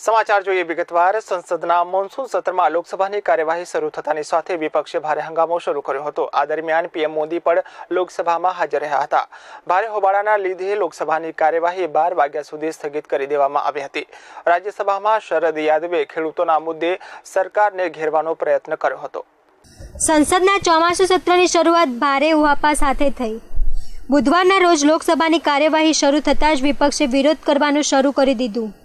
સમાચાર જોઈએ વિગતવાર। સંસદના મોન્સૂન સત્રમાં લોકસભાની કાર્યવાહી શરૂ થતાની સાથે વિપક્ષે ભારે હંગામો શરૂ કર્યો હતો। આ દરમિયાન પીએમ મોદી પણ લોકસભામાં હાજર રહ્યા હતા। ભારે હોબાળાના લીધે લોકસભાની કાર્યવાહી 12 વાગ્યા સુધી સ્થગિત કરી દેવામાં આવી હતી। રાજ્યસભામાં શરદ યાદવે ખેડૂતોના મુદ્દે સરકારને ઘેરવાનો પ્રયત્ન કર્યો હતો। સંસદના ચોમાસુ સત્રની શરૂઆત ભારે ઉહાપા સાથે થઈ। બુધવારના રોજ લોકસભાની કાર્યવાહી શરૂ થતાં જ વિપક્ષે વિરોધ કરવાનું શરૂ કરી દીધું।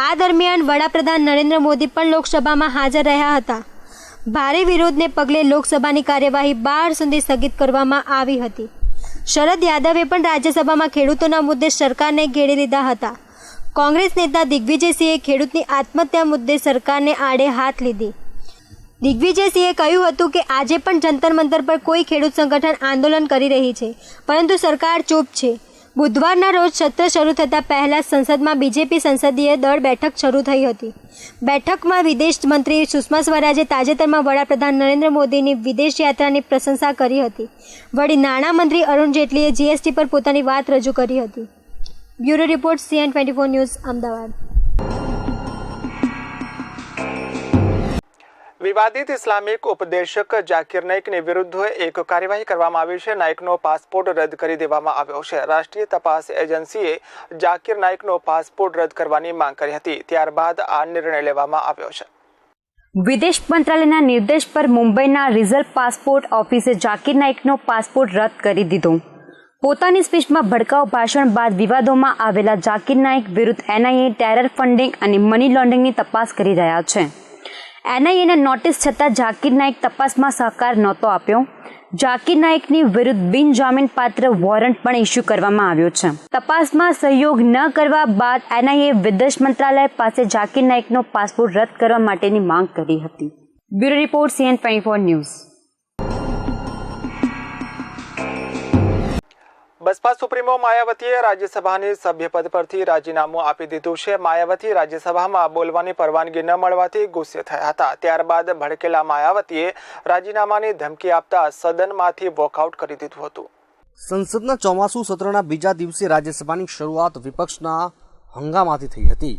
આ દરમિયાન વડાપ્રધાન નરેન્દ્ર મોદી પણ લોકસભામાં હાજર રહ્યા હતા। ભારે વિરોધને પગલે લોકસભાની કાર્યવાહી 12 સુધી સ્થગિત કરવામાં આવી હતી। શરદ યાદવે પણ રાજ્યસભામાં ખેડૂતોના મુદ્દે સરકારને ઘેરી લીધા હતા। કોંગ્રેસ નેતા દિગ્વિજયસિંહે ખેડૂતની આત્મહત્યા મુદ્દે સરકારને આડે હાથ લીધી। દિગ્વિજયસિંહે કહ્યું હતું કે આજે પણ જંતર મંતર પર કોઈ ખેડૂત સંગઠન આંદોલન કરી રહી છે, પરંતુ સરકાર ચૂપ છે। બુધવારના રોજ સત્ર શરૂ થતાં પહેલા સંસદમાં બીજેપી સંસદીય દળ બેઠક શરૂ થઈ હતી। બેઠકમાં વિદેશ મંત્રી સુષ્મા સ્વરાજે તાજેતરમાં વડાપ્રધાન નરેન્દ્ર મોદીની વિદેશ યાત્રાની પ્રશંસા કરી હતી। વળી નાણામંત્રી અરુણ જેટલીએ જીએસટી પર પોતાની વાત રજૂ કરી હતી। Bureau report CN24 news Ahmedabad. વિવાદિત ઇસ્લામિક ઉપદેશક જાકિર નાઇકની વિરુદ્ધ એક કાર્યવાહી કરવામાં આવી છે। નાઇકનો પાસપોર્ટ રદ કરી દેવામાં આવ્યો છે। રાષ્ટ્રીય તપાસ એજન્સીએ જાકિર નાઇકનો પાસપોર્ટ રદ કરવાની માંગ કરી હતી, ત્યારબાદ આ નિર્ણય લેવામાં આવ્યો છે। વિદેશ મંત્રાલયના નિર્દેશ પર મુંબઈના રિઝર્વ પાસપોર્ટ ઓફિસે જાકિર નાઇકનો પાસપોર્ટ રદ કરી દીધો। પોતાની સ્પીચમાં ભડકાઉ ભાષણ બાદ વિવાદોમાં આવેલા જાકિર નાઇક વિરુદ્ધ NIA ટેરર ફંડિંગ અને મની લોન્ડરિંગની તપાસ કરી રહ્યા છે। NIAને નોટિસ છતાં જાકિર નાઇક તપાસમાં સહકાર નહોતો આપ્યો। જાકિર નાઇકની વિરુદ્ધ બિનજામીન પાત્ર વોરંટ પણ ઇસ્યુ કરવામાં આવ્યો છે। તપાસમાં સહયોગ ન કરવા બાદ NIA વિદેશ મંત્રાલય પાસે જાકિર નાઇકનો પાસપોર્ટ રદ કરવા માટેની માંગ કરી હતી। Bureau report CN24 news. Baspa supremo માયાવતીએ રાજ્યસભાની સભ્યપદ પરથી રાજીનામું આપી દીધું છે। માયાવતી રાજ્યસભામાં બોલવાની પરવાનગી ન મળવાથી ગુસ્સે થયા હતા। ત્યારબાદ ભડકેલા માયાવતીએ રાજીનામાની ધમકી આપતા સદનમાંથી વોકઆઉટ કરી દીધું હતું। સંસદના ચોમાસુ સત્રના બીજા દિવસે રાજ્યસભાની શરૂઆત વિપક્ષના હંગામાથી થઈ હતી।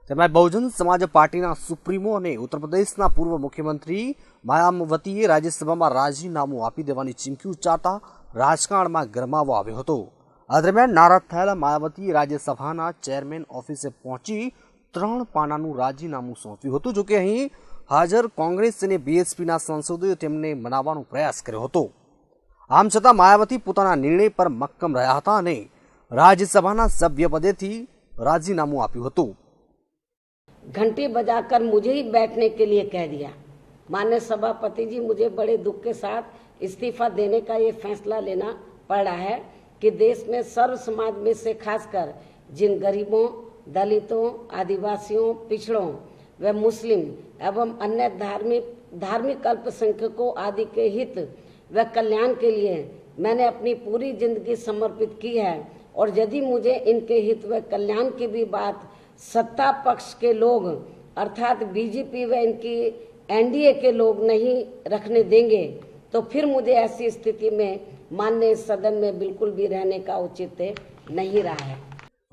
તેમાં બહુજન સમાજ પાર્ટીના સુપ્રીમો અને ઉત્તર પ્રદેશના પૂર્વ મુખ્યમંત્રી માયાવતીએ રાજ્યસભામાં રાજીનામું આપી દેવાની ચીમકી ઉચ્ચારતા રાજકારણમાં ગરમાવો આવ્યો હતો। આ દરમિયાન નારાજ થયેલા માયાવતીએ રાજ્યસભાના ચેરમેન ઓફિસે પહોંચી 3 પાનાનું રાજીનામું સોંપ્યું હતું। જોકે અહીં હાજર કોંગ્રેસ અને BSPના સાંસદોએ તેમને મનાવવાનો પ્રયાસ કર્યો હતો। આમ છતાં માયાવતી પોતાના નિર્ણય પર મક્કમ રહ્યા હતા અને રાજ્યસભાના સભ્યપદેથી રાજીનામું આપ્યું હતું। घंटी बजाकर मुझे ही बैठने के लिए कह दिया। माननीय सभापति जी, मुझे बड़े दुख के साथ इस्तीफा देने का ये फैसला लेना पड़ रहा है कि देश में सर्व समाज में से खासकर जिन गरीबों, दलितों, आदिवासियों, पिछड़ों व मुस्लिम एवं अन्य धार्मिक अल्पसंख्यकों आदि के हित व कल्याण के लिए मैंने अपनी पूरी जिंदगी समर्पित की है। और यदि मुझे इनके हित व कल्याण की भी बात सत्ता पक्ष के लोग अर्थात बीजेपी व इनकी NDA के लोग नहीं रखने देंगे तो फिर मुझे ऐसी स्थिति में माननीय सदन में बिल्कुल भी रहने का औचित्य नहीं रहा है।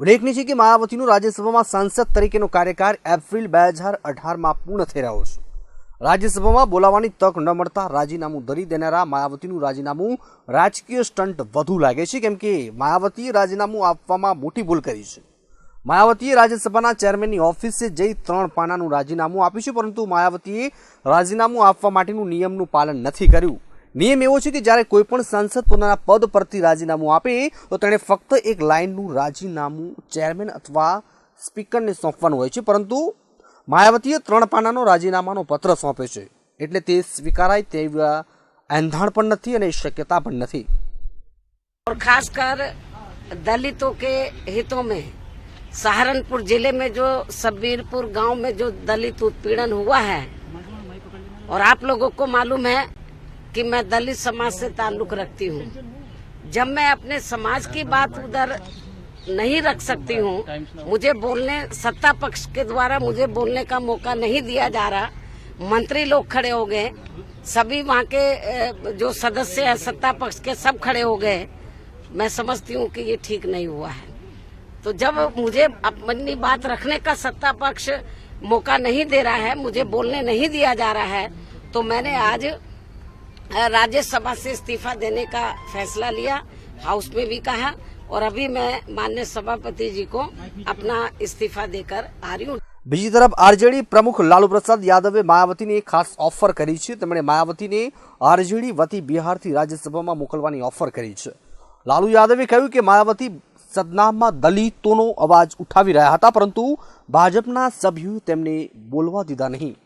ઉલ્લેખનીય છે કે માયાવતીનું રાજ્યસભામાં સાંસદ તરીકેનો કાર્યકાળ એપ્રિલ 2018માં પૂર્ણ થઈ રહ્યો છે। રાજ્યસભામાં બોલાવવાની તક ન મળતા રાજીનામું ધરી દેનારા માયાવતીનું રાજીનામું રાજકીય સ્ટન્ટ વધુ લાગે છે, કેમ કે માયાવતીએ રાજીનામું આપવામાં મોટી ભૂલ કરી છે। માયાવતીએ રાજ્યસભાના ચેરમેનની ઓફિસે જઈ 3 પાનાનું રાજીનામું આપ્યું છે, પરંતુ માયાવતીએ રાજીનામું આપવા માટેનું નિયમનું પાલન નથી કર્યું। નિયમ એવો છે કે જ્યારે કોઈ પણ સાંસદ પોતાના પદ પરથી રાજીનામું આપે તો તેણે ફક્ત એક લાઇનનું રાજીનામું ચેરમેન અથવા સ્પીકરને સોંપવાનું હોય છે, પરંતુ માયાવતીએ 3 પાનાનો રાજીનામાનો પત્ર સોંપે છે, એટલે તે સ્વીકારાય તેવા એંધાણ પણ નથી અને શક્યતા પણ નથી। और खासकर दलितों के हितों में सहारनपुर जिले में जो सबीरपुर गांव में जो दलित उत्पीड़न हुआ है, और आप लोगों को मालूम है कि मैं दलित समाज से ताल्लुक रखती हूँ। जब मैं अपने समाज की बात उधर नहीं रख सकती हूँ, मुझे बोलने सत्ता पक्ष के द्वारा मुझे बोलने का मौका नहीं दिया जा रहा। मंत्री लोग खड़े हो गए सभी वहाँ के जो सदस्य हैं सत्ता पक्ष के सब खड़े हो गए। मैं समझती हूँ कि ये ठीक नहीं हुआ है। तो जब मुझे अपनी बात रखने का सत्ता पक्ष मौका नहीं दे रहा है, मुझे बोलने नहीं दिया जा रहा है, तो मैंने आज राज्यसभा से इस्तीफा देने का फैसला लिया, हाउस में भी कहा, और अभी मैं माननीय सभापति जी को अपना इस्तीफा देकर आ रही हूँ। બીજી તરફ આરજેડી પ્રમુખ લાલુ પ્રસાદ યાદવે માયાવતીને એક ખાસ ઓફર કરી છે। તેમણે માયાવતીને આરજેડી વતી બિહારથી રાજ્યસભામાં મોકલવાની ઓફર કરી છે। લાલુ યાદવે કહ્યું કે માયાવતી સદનામાં દલિતોનો અવાજ ઉઠાવી રહ્યા હતા, પરંતુ ભાજપના સભ્યોએ તેમને બોલવા દીધા નહીં।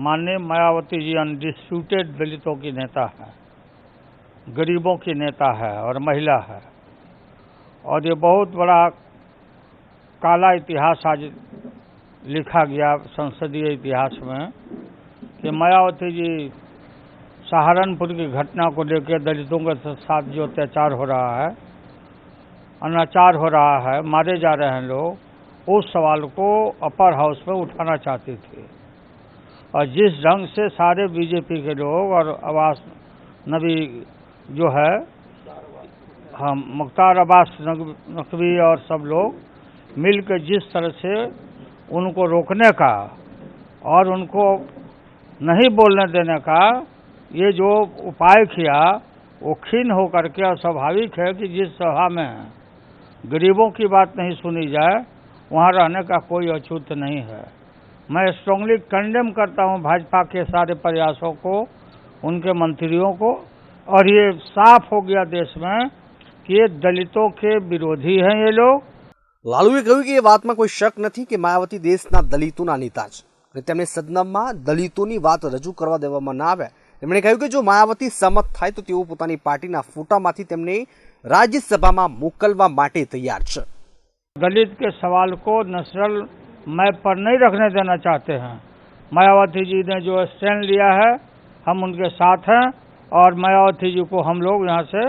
माननीय मायावती जी अनडिस्प्यूटेड दलितों की नेता है, गरीबों की नेता है और महिला है, और ये बहुत बड़ा काला इतिहास आज लिखा गया संसदीय इतिहास में कि मायावती जी सहारनपुर की घटना को लेकर दलितों के साथ जो अत्याचार हो रहा है, अनाचार हो रहा है, मारे जा रहे हैं लोग, उस सवाल को अपर हाउस में उठाना चाहती थी। और जिस ढंग से सारे बीजेपी के लोग और अब्बास नबी जो है, हम मुख्तार अब्बास नकवी और सब लोग मिलकर जिस तरह से उनको रोकने का और उनको नहीं बोलने देने का ये जो उपाय किया, वो खीन होकर के अस्वाभाविक है कि जिस सभा में गरीबों की बात नहीं सुनी जाए वहाँ रहने का कोई औचित्य नहीं है। मैं स्ट्रांगली कंडेम करता हूँ भाजपा के सारे प्रयासों को, उनके मंत्रियों को, और ये साफ हो गया देश में कि ये दलितों के विरोधी हैं ये लोग। લાલુએ કહ્યું કે એ વાતમાં કોઈ શક નથી કે માયાવતી દેશના દલિતોના નેતા છે અને તેમને સદનમાં દલિતોની વાત રજૂ કરવા દેવામાં ના આવે। તેમણે કહ્યું કે જો માયાવતી સહમત થાય તો તેઓ પોતાની પાર્ટીના ફોટામાંથી તેમને राज्यसभा में मोकलवा माटे तैयार छे। दलित के सवाल को नेशनल मैप पर नहीं रखने देना चाहते हैं। मायावती जी ने जो स्टैंड लिया है हम उनके साथ हैं और मायावती जी को हम लोग यहाँ से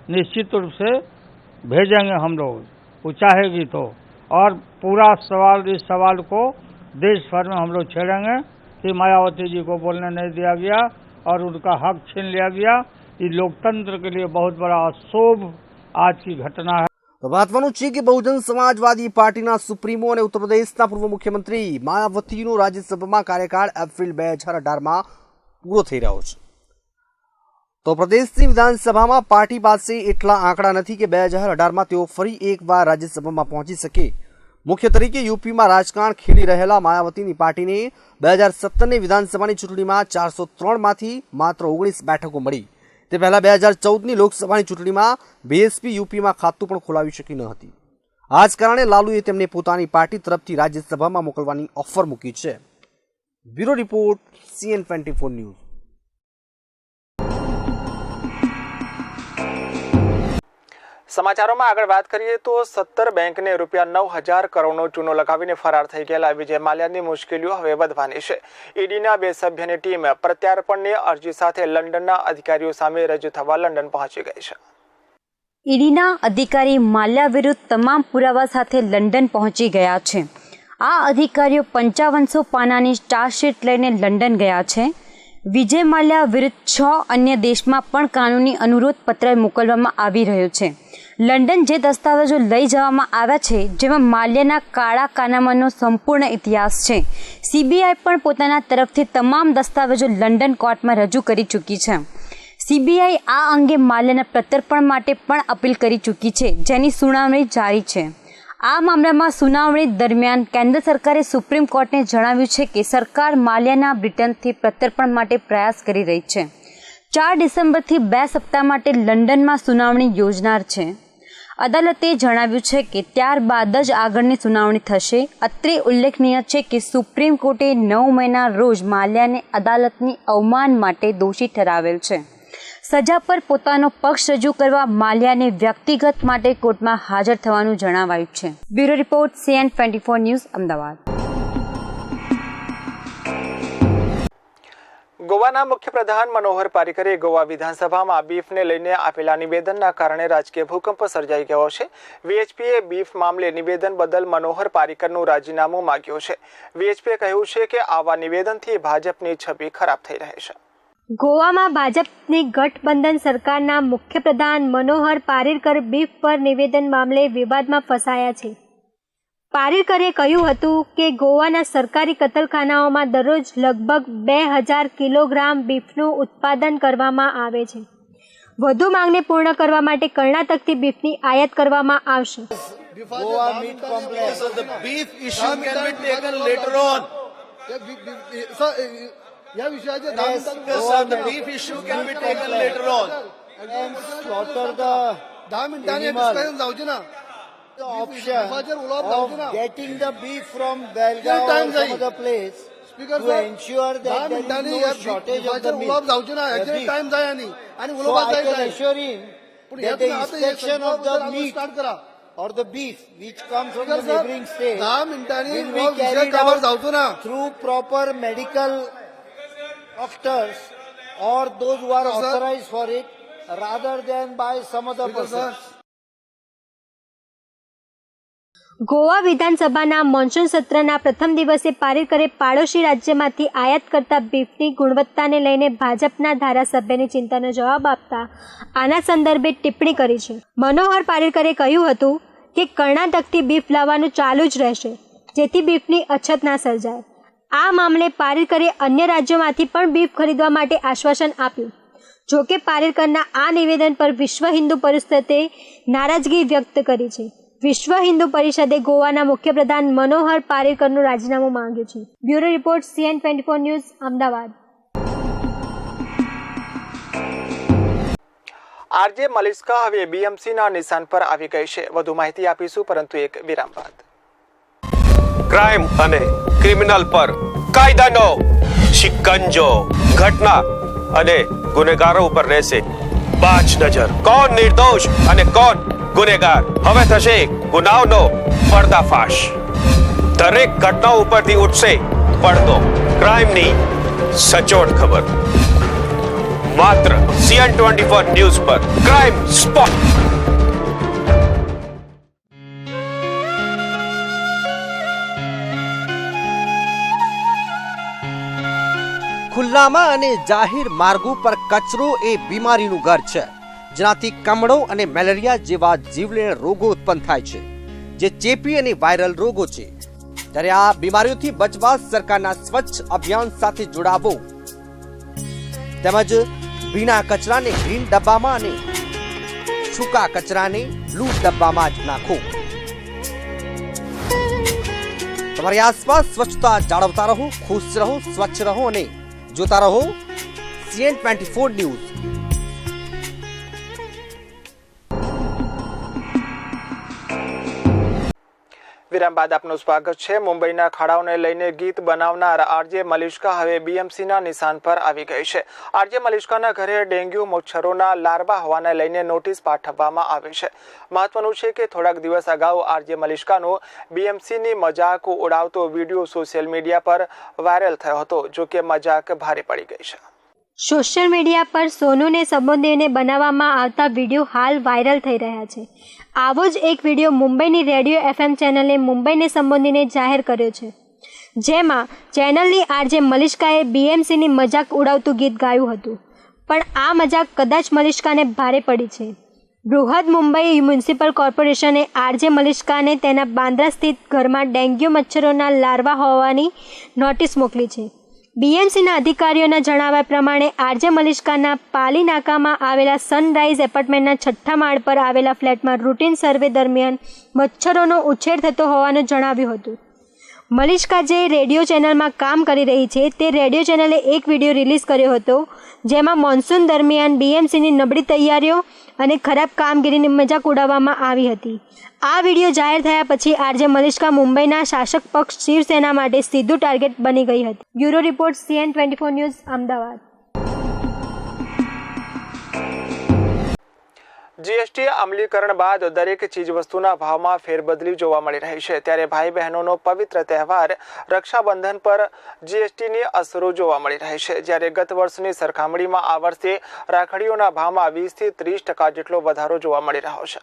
निश्चित रूप से भेजेंगे, हम लोग वो चाहेगी तो। और पूरा सवाल इस सवाल को देश भर में हम लोग छेड़ेंगे कि मायावती जी को बोलने नहीं दिया गया और उनका हक छीन लिया गया। ये लोकतंत्र के लिए बहुत बड़ा अशुभ आज की घटना है। तो महत्वનું છે કે બહુજન સમાજવાદી પાર્ટીના સુપ્રીમો અને ઉત્તર પ્રદેશના પૂર્વ મુખ્યમંત્રી માયાવતીનો રાજ્યસભામાં કાર્યકાળ એપ્રિલ 2018માં પૂરો થઈ રહ્યો છે। તો પ્રદેશની વિધાનસભામાં પાર્ટી પાસે એટલા આંકડા નથી કે 2018માં તેઓ ફરી એકવાર રાજ્યસભામાં પહોંચી શકે। મુખ્ય તરીકે યુપીમાં રાજકારણ ખેલી રહેલા માયાવતીની પાર્ટીને 2017ની વિધાનસભાની ચૂંટણીમાં 403માંથી માત્ર 19 બેઠકો મળી। તે પહેલા 2014ની લોકસભાની ચૂંટણીમાં બીએસપી યુપીમાં ખાતું પણ ખોલાવી શકી ન હતી। આ જ કારણે લાલુએ તેમને પોતાની પાર્ટી તરફથી રાજ્યસભામાં મોકલવાની ઓફર મૂકી છે। Bureau report CN24 news. સમાચારોમાં આગળ વાત કરીએ તો 17 બેંકને રૂપિયા 9,000 કરોડનો ચૂનો લગાવીને ફરાર થઈ ગયેલા વિજય માલ્યાની મુશ્કેલીઓ હવે વધવાની છે। ઈડીના 2 સભ્યોની ટીમ પ્રત્યાર્પણની અરજી સાથે લંડનના અધિકારીઓ સામે રજૂ થવા લંડન પહોંચી ગઈ છે। ઈડીના અધિકારી માલ્યા વિરુદ્ધ તમામ પુરાવા સાથે લંડન પહોંચી ગયા છે। આ અધિકારીઓ 5500 પાનાની ચાર્જશીટ લઈને લંડન ગયા છે। વિજય માલ્યા વિરુદ્ધ 6 અન્ય દેશમાં પણ કાનૂની અનુરોધ પત્ર મોકલવામાં આવી રહ્યો છે। લંડન જે દસ્તાવેજો લઈ જવામાં આવ્યા છે જેમાં માલ્યાના કાળા કાનામાનો સંપૂર્ણ ઇતિહાસ છે। સીબીઆઈ પણ પોતાના તરફથી તમામ દસ્તાવેજો લંડન કોર્ટમાં રજૂ કરી ચૂકી છે। સીબીઆઈ આ અંગે માલ્યાના પ્રત્યાર્પણ માટે પણ અપીલ કરી ચૂકી છે, જેની સુનાવણી જારી છે। આ મામલામાં સુનાવણી દરમિયાન કેન્દ્ર સરકારે સુપ્રીમ કોર્ટને જણાવ્યું છે કે સરકાર માલ્યાના બ્રિટનથી પ્રત્યાર્પણ માટે પ્રયાસ કરી રહી છે। 4 ડિસેમ્બરથી 2 સપ્તાહ માટે લંડનમાં સુનાવણી યોજનાર છે। અદાલતે જણાવ્યું છે કે ત્યારબાદ જ આગળની સુનાવણી થશે। અત્રે ઉલ્લેખનીય છે કે સુપ્રીમ કોર્ટે 9 મહિના રોજ માલ્યાને અદાલતની અવમાન માટે દોષી ઠરાવેલ છે। સજા પર પોતાનો પક્ષ રજૂ કરવા માલ્યાને વ્યક્તિગત માટે કોર્ટમાં હાજર થવાનું જણાવાયું છે। Bureau report CN24 news Ahmedabad. ગોવાના મુખ્યપ્રધાન મનોહર પારીકરે ગોવા વિધાનસભામાં બીફને લઈને આપેલા નિવેદનના કારણે રાજકીય ભૂકંપ સર્જાઈ ગયો છે. વીએચપીએ બીફ મામલે નિવેદન બદલ મનોહર પારીકરનું રાજીનામું માંગ્યું છે. વીએચપીએ કહ્યું છે કે આવા નિવેદનથી ભાજપની છબી ખરાબ થઈ રહી છે. ગોવામાં ભાજપની ગઠબંધન સરકારના મુખ્યપ્રધાન મનોહર પારીકર બીફ પર નિવેદન મામલે વિવાદમાં ફસાયા છે. પારીકરે કહ્યું હતું કે ગોવાના સરકારી કતલખાનાઓમાં દરરોજ લગભગ 2000 કિલોગ્રામ બીફનું ઉત્પાદન કરવામાં આવે છે. વધુ માંગને પૂર્ણ કરવા માટે કર્ણાટકથી બીફની આયાત કરવામાં આવશે. Goa meat complex. So the beef issue can be taken later on. Yes, Goa the beef issue can be taken later on. And slaughter the animal. The option of getting the beef from Belgaum or some other place to ensure that there is no shortage of the meat. The beef. So I can assure him that the inspection of the meat or the beef which comes from the neighboring state will be carried out through proper medical doctors or those who are authorized for it rather than by some other person. Goa વિધાનસભાના monsoon સત્રના પ્રથમ દિવસે પારીકરે પાડોશી રાજ્યમાંથી આયાત કરતા બીફની ગુણવત્તાને લઈને ભાજપના ધારાસભ્યની ચિંતાનો જવાબ આપતા આના સંદર્ભે ટિપ્પણી કરી છે. મનોહર પારીકરે કહ્યું હતું કે કર્ણાટકથી બીફ લાવવાનું ચાલુ જ રહેશે જેથી બીફની અછત ના સર્જાય. આ મામલે પારીકરે અન્ય રાજ્યોમાંથી પણ બીફ ખરીદવા માટે આશ્વાસન આપ્યું. જોકે પારીકરના આ નિવેદન પર વિશ્વ હિન્દુ પરિષદે નારાજગી વ્યક્ત કરી છે. વિશ્વ હિન્દુ પરિષદે ગોવાના મુખ્યપ્રધાન મનોહર પારીકરનું રાજીનામું માંગ્યું છે. Bureau report CN24 news Ahmedabad. RJ Malishka હવે બીએમસીના નિશાન પર આવી ગઈ છે. વધુ માહિતી આપીશું પરંતુ એક વિરામ બાદ. ક્રાઇમ અને ક્રિમિનલ પર કાયદાનો શિકંજો, ઘટના અને ગુનેગારો ઉપર રહેશે બાજ નજર. કોણ નિર્દોષ અને કોણ ગુનેગાર, હવે થશે ગુનાઓનો પર્દાફાશ. દરેક ઘટના ઉપરથી ઉઠશે પડદો. ક્રાઇમની સચોટ ખબર માત્ર CN24 ન્યૂઝ પર. Crime spot. ખુલ્લામાં અને જાહેર માર્ગો પર કચરો એ બીમારીનું ઘર છે, જેનાથી કમળો અને મેલેરિયા જેવા જીવલેણ રોગો ઉત્પન્ન થાય છે, જે ચેપી અને વાયરલ રોગો છે. ત્યારે આ બીમારીઓથી બચવા સરકારના સ્વચ્છ અભિયાન સાથે જોડાવો તેમજ ભીના કચરાને ગ્રીન ડબ્બામાં અને સૂકા કચરાને બ્લુ ડબ્બામાં જ નાખો. તમારી આસપાસ સ્વચ્છતા જાળવતા રહો, ખુશ રહો, સ્વચ્છ રહો અને જોતા રહો CN24 ન્યૂઝ. વિરામ બાદ આપનું સ્વાગત છે. મુંબઈના ખાડાઓને લઈને ગીત બનાવનાર આરજે મલિસ્કા હવે બીએમસીના નિશાન પર આવી ગઈ છે. આરજે મલિસ્કાના ઘરે ડેન્ગ્યુ મચ્છરોના લાર્વા હોવાને લઈને નોટિસ પાઠવવામાં આવી છે. મહત્વનું છે કે થોડાક દિવસ અગાઉ આરજે મલિસ્કાનો બીએમસીની મજાક ઉડાવતો વિડીયો સોશિયલ મીડિયા પર વાયરલ થયો હતો. જો કે મજાક ભારે પડી ગઈ છે. સોશિયલ મીડિયા પર સોનુને સંબોધીને બનાવવામાં આવતા વિડીયો હાલ વાયરલ થઈ રહ્યા છે. આવો જ એક વિડીયો મુંબઈની રેડિયો FM ચેનલે મુંબઈને સંબોધીને જાહેર કર્યો છે, જેમાં ચેનલની આરજે મલિસ્કાએ બીએમસીની મજાક ઉડાવતું ગીત ગાયું હતું. પણ આ મજાક કદાચ મલિસ્કાને ભારે પડી છે. બૃહદ મુંબઈ મ્યુનિસિપલ કોર્પોરેશને આરજે મલિસ્કાને તેના બાંદ્રા સ્થિત ઘરમાં ડેન્ગ્યુ મચ્છરોના લાર્વા હોવાની નોટિસ મોકલી છે. બીએમસીના અધિકારીઓના જણાવ્યા પ્રમાણે આરજે મલિસ્કાના પાલી નાકામાં આવેલા સનરાઈઝ એપાર્ટમેન્ટના 6થા માળ પર આવેલા ફ્લેટમાં રૂટીન સર્વે દરમિયાન મચ્છરોનો ઉછેર થતો હોવાનું જણાવ્યું હતું. મલિસ્કા જે રેડિયો ચેનલમાં કામ કરી રહી છે તે રેડિયો ચેનલે એક વિડીયો રિલીઝ કર્યો હતો, જેમાં મોન્સૂન દરમિયાન બીએમસીની નબળી તૈયારીઓ અને ખરાબ કામગીરીની મજાક ઉડાવવામાં આવી હતી. આ વિડીયો જાહેર થયા પછી આરજે મલિસ્કા મુંબઈના શાસક પક્ષ શિવસેના માટે સીધું ટાર્ગેટ બની ગઈ હતી. Bureau report CN24 news Ahmedabad. GST અમલીકરણ બાદ દરેક ચીજવસ્તુના ભાવમાં ફેરબદલી જોવા મળી રહી છે, ત્યારે ભાઈ બહેનોનો પવિત્ર તહેવાર રક્ષાબંધન પર જીએસટીની અસરો જોવા મળી રહી છે, જ્યારે ગત વર્ષની સરખામણીમાં આ વર્ષે રાખડીઓના ભાવમાં 20 થી 30% જેટલો વધારો જોવા મળી રહ્યો છે.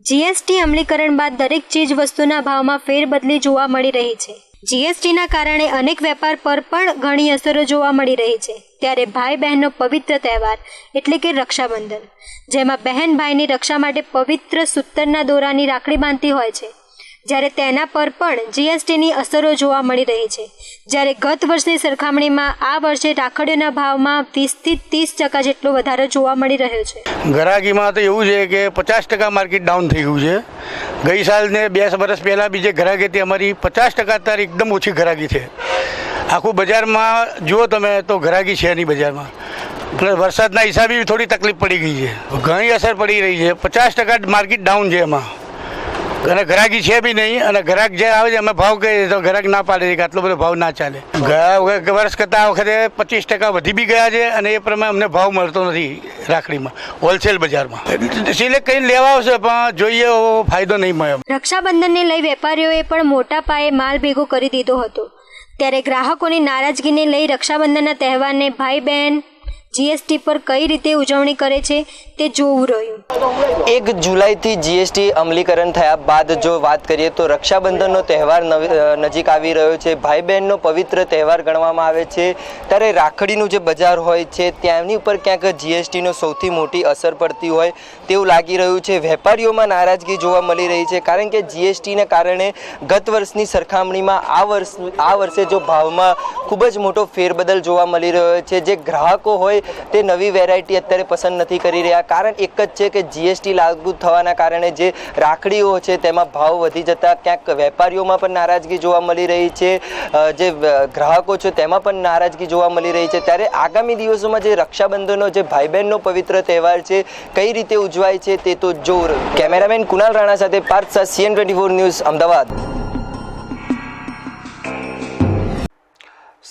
જીએસટી અમલીકરણ બાદ દરેક ચીજ વસ્તુના ભાવમાં ફેરબદલી જોવા મળી રહી છે. જીએસટીના કારણે અનેક વેપાર પર પણ ઘણી અસરો જોવા મળી રહી છે, ત્યારે ભાઈ બહેનનો પવિત્ર તહેવાર એટલે કે રક્ષાબંધન, જેમાં બહેન ભાઈની રક્ષા માટે પવિત્ર સૂતરના દોરાની રાખડી બાંધતી હોય છે, જ્યારે તેના પર પણ જીએસટીની અસરો જોવા મળી રહી છે, જ્યારે ગત વર્ષની સરખામણીમાં આ વર્ષે રાખડીઓના ભાવમાં 20 થી 30% જેટલો વધારો જોવા મળી રહ્યો છે. ઘરાકીમાં તો એવું છે કે 50% માર્કેટ ડાઉન થઈ ગયું છે. ગઈ સાલને 2 વર્ષ પહેલાં બી જે ઘરાકી હતી અમારી 50% અત્યારે એકદમ ઓછી ઘરાકી છે. આખું બજારમાં જુઓ તમે તો ઘરાકી છે નહીં બજારમાં. એટલે વરસાદના હિસાબે થોડી તકલીફ પડી ગઈ છે, ઘણી અસર પડી રહી છે. 50% માર્કેટ ડાઉન છે એમાં, અને ગ્રાહકી છે બી નહીં. અને ગ્રાહક જે આવે છે અમે ભાવ કહીએ તો ગ્રાહક ના પાડે છે કે આટલો બધો ભાવ ના ચાલે. ગયા વર્ષ કરતાં આ વખતે 25% વધી બી ગયા છે, અને એ પ્રમાણે અમને ભાવ મળતો નથી રાખડીમાં હોલસેલ બજારમાં. સિલેક્ટ કરીને લેવા આવશે પણ જોઈએ એવો ફાયદો નહીં મળે. રક્ષાબંધનને લઈ વેપારીઓએ પણ મોટા પાયે માલ ભેગો કરી દીધો હતો, ત્યારે ગ્રાહકોની નારાજગીને લઈ રક્ષાબંધનના તહેવારને ભાઈ બહેન જીએસટી પર કઈ રીતે ઉજવણી કરે છે તે જોવું રહ્યું. 1 જુલાઈથી જીએસટી અમલીકરણ થયા બાદ જો વાત કરીએ તો રક્ષાબંધનનો તહેવાર નજીક આવી રહ્યો છે. ભાઈ બહેનનો પવિત્ર તહેવાર ગણવામાં આવે છે, ત્યારે રાખડીનું જે બજાર હોય છે ત્યાંની ઉપર ક્યાંક જીએસટીનો સૌથી મોટી અસર પડતી હોય તેવું લાગી રહ્યું છે. વેપારીઓમાં નારાજગી જોવા મળી રહી છે, કારણ કે જીએસટીને કારણે ગત વર્ષની સરખામણીમાં આ વર્ષે જો ભાવમાં ખૂબ જ મોટો ફેરબદલ જોવા મળી રહ્યો છે. જે ગ્રાહકો હોય તે નવી વેરાયટી અત્યારે પસંદ નથી કરી રહ્યા. કારણ એક જ છે કે જીએસટી લાગુ થવાના કારણે જે રાખડીઓ છે તેમાં ભાવ વધી જતા ક્યાંક વેપારીઓમાં પણ નારાજગી જોવા મળી રહી છે, જે ગ્રાહકો છે તેમાં પણ નારાજગી જોવા મળી રહી છે. ત્યારે આગામી દિવસોમાં જે રક્ષાબંધનનો જે ભાઈ બહેનનો પવિત્ર તહેવાર છે કઈ રીતે ઉજવાય છે તે તો જોવું રહ્યું. કેમેરામેન કુનાલ રાણા સાથે પાર્થ શાહ, CN24 ન્યૂઝ, અમદાવાદ.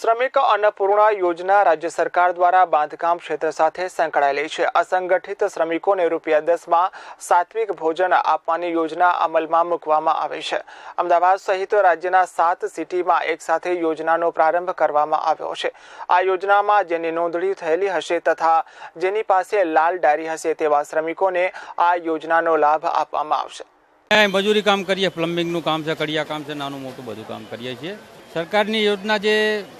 શ્રમિક અન્નપૂર્ણા યોજના રાજ્ય સરકાર દ્વારા બાંધકામ ક્ષેત્ર સાથે સંકળાયેલી છે. અસંગઠિત શ્રમિકોને ₹10માં સાત્વિક ભોજન આપવાની યોજના અમલમાં મૂકવામાં આવી છે. અમદાવાદ સહિત રાજ્યના 7 સિટીમાં એક સાથે યોજનાનો પ્રારંભ કરવામાં આવ્યો છે. આ યોજનામાં જેની નોંધણી થયેલી હશે તથા જેની પાસે લાલ ડાયરી હશે તેવા શ્રમિકોને આ યોજનાનો લાભ આપવામાં આવશે. મજૂરી કામ કરીએ, પ્લમ્બિંગનું કામ છે, કડિયા કામ છે, નાનું મોટું બધું કામ કરીએ છીએ. સરકારની યોજના જે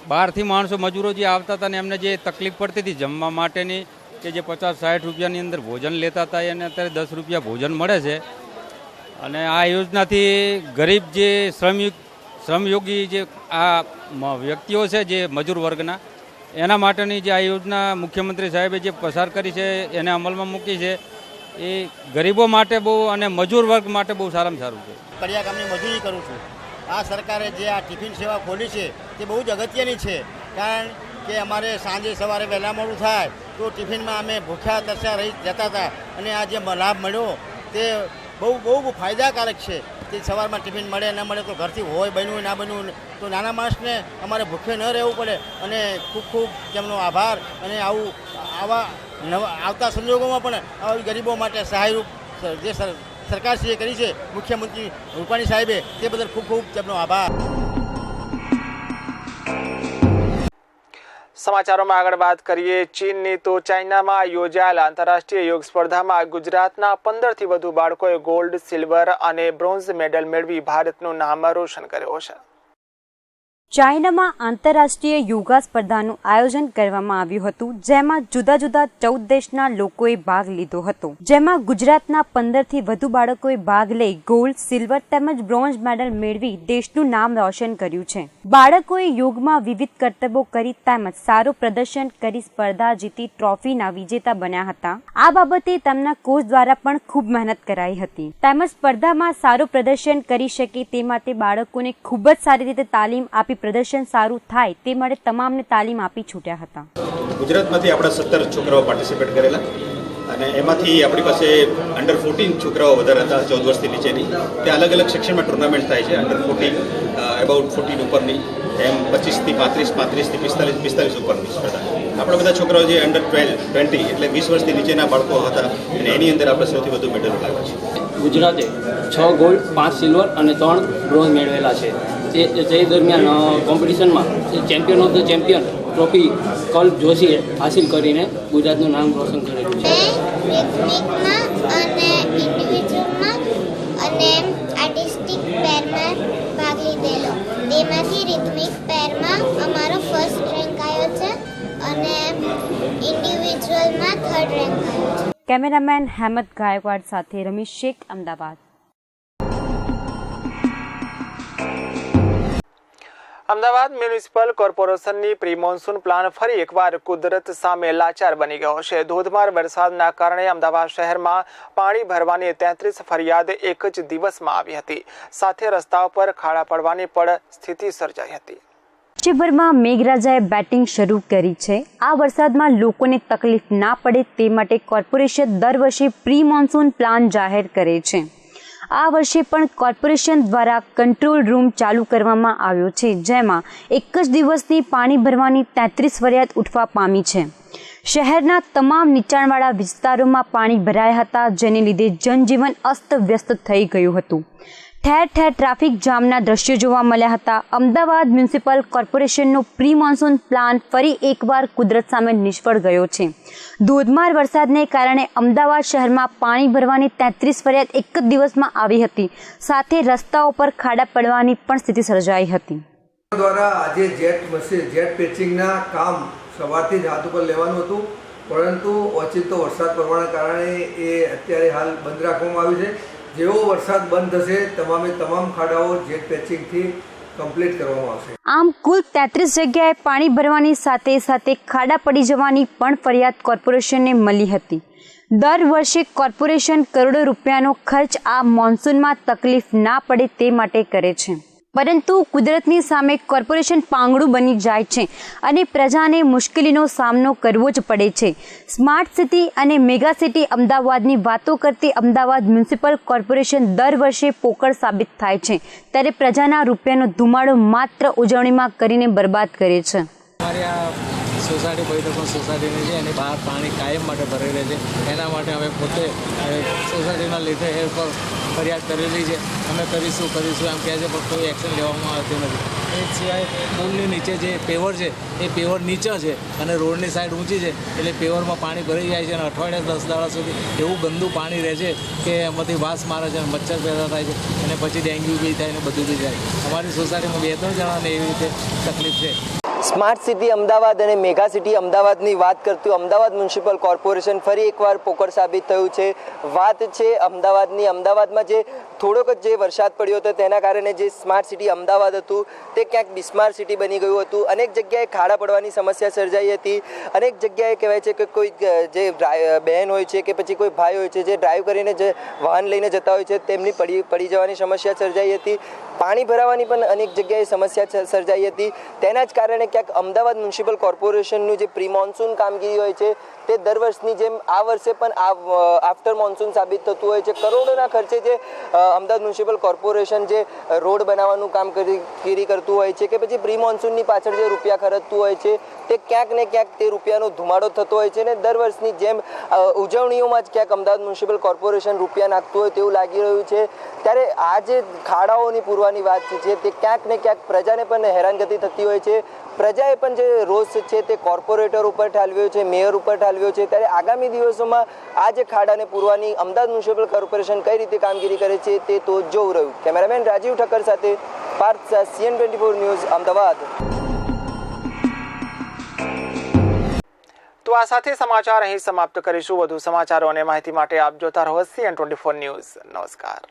બહારથી માણસો મજૂરો જે આવતા હતા ને એમને જે તકલીફ પડતી હતી જમવા માટેની, કે જે 50-60 રૂપિયાની અંદર ભોજન લેતા હતા એને અત્યારે 10 રૂપિયા ભોજન મળે છે. અને આ યોજનાથી ગરીબ જે શ્રમયોગી જે આ વ્યક્તિઓ છે જે મજૂર વર્ગના, એના માટેની જે આ યોજના મુખ્યમંત્રી સાહેબે જે પસાર કરી છે એને અમલમાં મૂકી છે, એ ગરીબો માટે બહુ અને મજૂર વર્ગ માટે બહુ સારામાં સારું છે. કડિયા કામની મજૂરી કરું છું. આ સરકારે જે આ ટિફિન સેવા ખોલી છે તે બહુ જ અગત્યની છે, કારણ કે અમારે સાંજે સવારે વહેલા મોડું થાય તો ટિફિનમાં અમે ભૂખ્યા તરસ્યા રહી જતા હતા, અને આ જે લાભ મળ્યો તે બહુ ફાયદાકારક છે. તે સવારમાં ટિફિન મળે ન મળે તો ઘરથી હોય બન્યું ના બન્યું તો નાના માણસને અમારે ભૂખ્યું ન રહેવું પડે. અને ખૂબ ખૂબ તેમનો આભાર. અને આવતા સંજોગોમાં પણ આવી ગરીબો માટે સહાયરૂપ જે સરકારશ્રીએ કરી છે મુખ્યમંત્રી રૂપાણી સાહેબે, તે બદલ ખૂબ ખૂબ તેમનો આભાર. સમાચારોમાં આગળ વાત કરીએ ચીનની, તો ચાઇનામાં યોજાયેલ આંતરરાષ્ટ્રીય યોગ સ્પર્ધામાં ગુજરાતના 15થી વધુ બાળકોએ ગોલ્ડ, સિલ્વર અને બ્રોન્ઝ મેડલ મેળવી ભારતનું નામ રોશન કર્યું છે. ચાઇનામાં આંતરરાષ્ટ્રીય યોગા સ્પર્ધાનું આયોજન કરવામાં આવ્યું હતું, જેમાં જુદા જુદા 14 દેશના લોકોએ ભાગ લીધો હતો, જેમાં ગુજરાતના 15થી વધુ બાળકોએ ભાગ લઈ ગોલ્ડ, સિલ્વર તેમજ બ્રોન્ઝ મેડલ મેળવી દેશનું નામ રોશન કર્યું છે. બાળકોએ યોગમાં વિવિધ કરતબો કરી તેમજ સારું પ્રદર્શન કરી સ્પર્ધા જીતી ટ્રોફીના વિજેતા બન્યા હતા. આ બાબતે તેમના કોચ દ્વારા પણ ખૂબ મહેનત કરાઈ હતી, તેમજ સ્પર્ધામાં સારું પ્રદર્શન કરી શકે તે માટે બાળકોને ખૂબ જ સારી રીતે તાલીમ આપી પ્રદર્શન સારું થાય તે માટે તમામને તાલીમ આપી છૂટ્યા હતા. ગુજરાતમાંથી આપણા 17 છોકરાઓ પાર્ટિસિપેટ કરેલા, અને એમાંથી આપણી પાસે અંડર 14 છોકરાઓ વધારે હતા, 14 વર્ષથી નીચેની. ત્યાં અલગ અલગ સેક્શનમાં ટુર્નામેન્ટ થાય છે. અંડર 14, અબાઉટ 14 ઉપરની, એમ 25 થી 35, 35 થી 45 ઉપરની સ્પર્ધા. આપણા બધા છોકરાઓ જે અંડર 20 એટલે 20 વર્ષથી નીચેના બાળકો હતા અને એની અંદર આપણે સૌથી વધુ મેડલો લાવ્યા છે. ગુજરાતે 6 ગોલ્ડ 5 સિલ્વર અને 3 બ્રોન્ઝ મેળવેલા છે. તે દરમિયાન કોમ્પિટિશનમાં champion of the champion trophy Kalp જોશીએ હાસિલ કરીને ગુજરાતનું નામ રોશન કરેલું છે. અને ઇન્ડિવિજ્યુઅલમાં અને આર્ટિસ્ટિક પેરમાં ભાગ લીધેલો. તેમાંથી રિધમિક પેરમાં અમારો ફર્સ્ટ રેન્ક આવ્યો છે અને ઇન્ડિવિજ્યુઅલમાં 3rd રેન્ક આવ્યો છે. કેમેરામેન હેમત ગાયકવાડ સાથે રમેશ શેખ, અમદાવાદ. અમદાવાદ મ્યુનિસિપલ કોર્પોરેશનની પ્રી મોન્સૂન પ્લાન ફરી એકવાર કુદરત સામે લાચાર બની ગયો છે. ધોધમાર વરસાદના કારણે અમદાવાદ શહેરમાં પાણી ભરવાની 33 ફરિયાદ એક જ દિવસમાં આવી હતી. સાથે રસ્તાઓ પર ખાડા પડવાની પણ સ્થિતિ સર્જાઈ હતી. રાજ્યભરમાં મેઘરાજાએ બેટિંગ શરૂ કરી છે. આ વરસાદમાં લોકોને તકલીફ ના પડે તે માટે કોર્પોરેશન દર વર્ષે પ્રી મોન્સૂન પ્લાન જાહેર કરે છે. આ વર્ષે પણ કોર્પોરેશન દ્વારા કંટ્રોલ રૂમ ચાલુ કરવામાં આવ્યો છે, જેમાં એક જ દિવસની પાણી ભરવાની 33 ફરિયાદ ઉઠવા પામી છે. શહેરના તમામ નીચાણવાળા વિસ્તારોમાં પાણી ભરાયા હતા, જેને લીધે જનજીવન અસ્તવ્યસ્ત થઈ ગયું હતું. ઠેર ઠેર ટ્રાફિક જામના દ્રશ્યો જોવા મળ્યા હતા. અમદાવાદ મ્યુનિસિપલ કોર્પોરેશનનો પ્રી મોન્સૂન પ્લાન ફરી એકવાર કુદરત સામે નિષ્ફળ ગયો છે. ધોધમાર વરસાદને કારણે અમદાવાદ શહેરમાં પાણી ભરવાની 33 ફરિયાદ એક જ દિવસમાં આવી હતી. સાથે રસ્તાઓ પર ખાડા પડવાની પણ સ્થિતિ સર્જાઈ હતી. દ્વારા આજે જેટ પેચિંગના કામ સવારથી જ હાથ ઉપર લેવાનું હતું, પરંતુ ઓચિંતો વરસાદ પડવાના કારણે એ અત્યારે હાલ બંધ રાખવામાં આવ્યું છે. જેવો વરસાદ બંધ થશે તમામ ખાડાઓ જેટ પેચિંગથી કમ્પ્લીટ કરવામાં આવશે. આમ કુલ 33 જગ્યાએ પાણી ભરવાની સાથે સાથે ખાડા પડી જવાની પણ ફરિયાદ કોર્પોરેશનને મળી હતી. દર વર્ષે કોર્પોરેશન કરોડો રૂપિયાનો ખર્ચ આ મોન્સૂનમાં તકલીફ ના પડે તે માટે કરે છે, પરંતુ કુદરતની સામે કોર્પોરેશન પાંગડું બની જાય છે અને પ્રજાને મુશ્કેલીનો સામનો કરવો જ પડે છે. સ્માર્ટ સિટી અને મેગા સિટી અમદાવાદની વાતો કરતી અમદાવાદ મ્યુનિસિપલ કોર્પોરેશન દર વર્ષે પોકળ સાબિત થાય છે, ત્યારે પ્રજાના રૂપિયાનો ધુમાડો માત્ર ઉજવણીમાં કરીને બરબાદ કરે છે. સોસાયટી પવિત્ર સોસાયટીની છે, એની બહાર પાણી કાયમ માટે ભરાઈ રહે છે. એના માટે અમે પોતે સોસાયટીના લીધે એ પર ફરિયાદ કરેલી છે. અમે કરીશું એમ કહે છે, પણ કોઈ એક્શન લેવામાં આવતું નથી. એ સિવાય પુલની નીચે જે પેવર છે એ પેવર નીચે છે અને રોડની સાઈડ ઊંચી છે, એટલે પેવરમાં પાણી ભરાઈ જાય છે અને અઠવાડિયા 10 દાડા સુધી એવું ગંદુ પાણી રહે છે કે એમાંથી વાસ મારે છે અને મચ્છર પેદા થાય છે અને પછી ડેન્ગ્યુ બી થાય ને બધું બી જાય. અમારી સોસાયટીમાં 2-3 જણાને એવી રીતે તકલીફ છે. સ્માર્ટ સિટી અમદાવાદ અને મેગા સિટી અમદાવાદની વાત કરતું અમદાવાદ મ્યુનિસિપલ કોર્પોરેશન ફરી એકવાર પોકળ સાબિત થયું છે. વાત છે અમદાવાદની. અમદાવાદમાં જે થોડોક જ જે વરસાદ પડ્યો હતો તેના કારણે જે સ્માર્ટ સિટી અમદાવાદ હતું તે ક્યાંક બિસ્માર સિટી બની ગયું હતું. અનેક જગ્યાએ ખાડા પડવાની સમસ્યા સર્જાઈ હતી. અનેક જગ્યાએ કહેવાય છે કે કોઈ જે બહેન હોય છે કે પછી કોઈ ભાઈ હોય છે જે ડ્રાઈવ કરીને જે વાહન લઈને જતા હોય છે તેમની પડી જવાની સમસ્યા સર્જાઈ હતી. પાણી ભરાવાની પણ અનેક જગ્યાએ સમસ્યા સર્જાઈ હતી. તેના જ કારણે ક્યાંક અમદાવાદ મ્યુનિસિપલ કોર્પોરેશનનું જે પ્રી મોન્સૂન કામગીરી હોય છે તે દર વર્ષની જેમ આ વર્ષે પણ આફ્ટર મોન્સૂન સાબિત થતું હોય છે. કરોડોના ખર્ચે જે અમદાવાદ મ્યુનિસિપલ કોર્પોરેશન જે રોડ બનાવવાનું કામગીરી કરતું હોય છે કે પછી પ્રી મોન્સૂનની પાછળ જે રૂપિયા ખર્ચતું હોય છે તે ક્યાંક ને ક્યાંક તે રૂપિયાનો ધુમાડો થતો હોય છે ને દર વર્ષની જેમ ઉજવણીઓમાં જ ક્યાંક અમદાવાદ મ્યુનિસિપલ કોર્પોરેશન રૂપિયા નાખતું હોય તેવું લાગી રહ્યું છે. ત્યારે આ જે ખાડાઓની પૂરવાની વાત છે તે ક્યાંક ને ક્યાંક પ્રજાને પણ હેરાનગતિ થતી હોય છે. પ્રજાએ પણ જે રોષ છે તે કોર્પોરેટર ઉપર ઠાલવ્યો છે, મેયર ઉપર ઠાલવ્યો છે. ત્યારે આગામી દિવસોમાં આ જે ખાડાને પૂરવાની અમદાવાદ મ્યુનિસિપલ કોર્પોરેશન કઈ રીતે કામગીરી કરે છે તે તો જોવું રહ્યું. કેમેરામેન રાજીવ ઠક્કર સાથે પાર્થ CN24 ન્યૂઝ અમદાવાદ. તો આ સાથે સમાચાર અહીં સમાપ્ત કરીશું. વધુ સમાચારો અને માહિતી માટે આપ જોતા રહો CN24 ન્યૂઝ. નમસ્કાર.